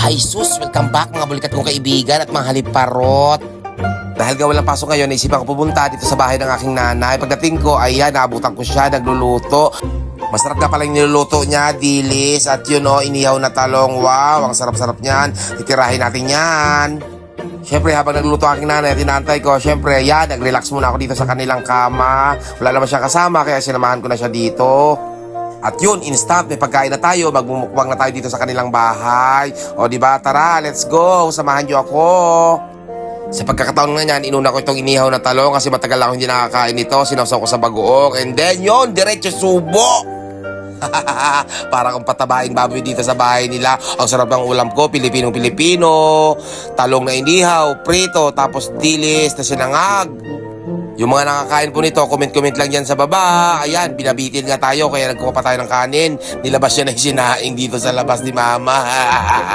Ay sus, welcome back mga bulikat kong kaibigan at mga haliparot. Dahil nga walang pasok ngayon, naisipan ko pumunta dito sa bahay ng aking nanay. Pagdating ko, ayan, naabutan ko siya, nagluluto. Masarap nga pala yung niluluto niya, dilis, at yun o, inihaw na talong. Wow, ang sarap-sarap niyan. Titirahin natin yan. Siyempre, habang nagluluto ang aking nanay at inaantay ko, siyempre, yan, nag-relax muna ako dito sa kanilang kama. Wala naman siyang kasama, kaya sinamahan ko na siya dito. At yun, instant, may pagkain na tayo, magmumukbang na tayo dito sa kanilang bahay. O diba, tara, let's go, samahan niyo ako. Sa pagkakataon nga niyan, inuna ko itong inihaw na talong kasi matagal ako hindi nakakain ito. Sinawsaw ko sa bagoong, and then yun, diretso subo. Para kung patabaing baboy dito sa bahay nila. Ang sarap ng ulam ko, Pilipinong-Pilipino. Talong na inihaw, prito, tapos dilis na sinangag. Yung mga nakakain po nito, comment-comment lang dyan sa baba. Ayan, binabitin nga tayo kaya nagkuha pa tayo ng kanin. Nilabas siya na yung sinaing dito sa labas ni Mama.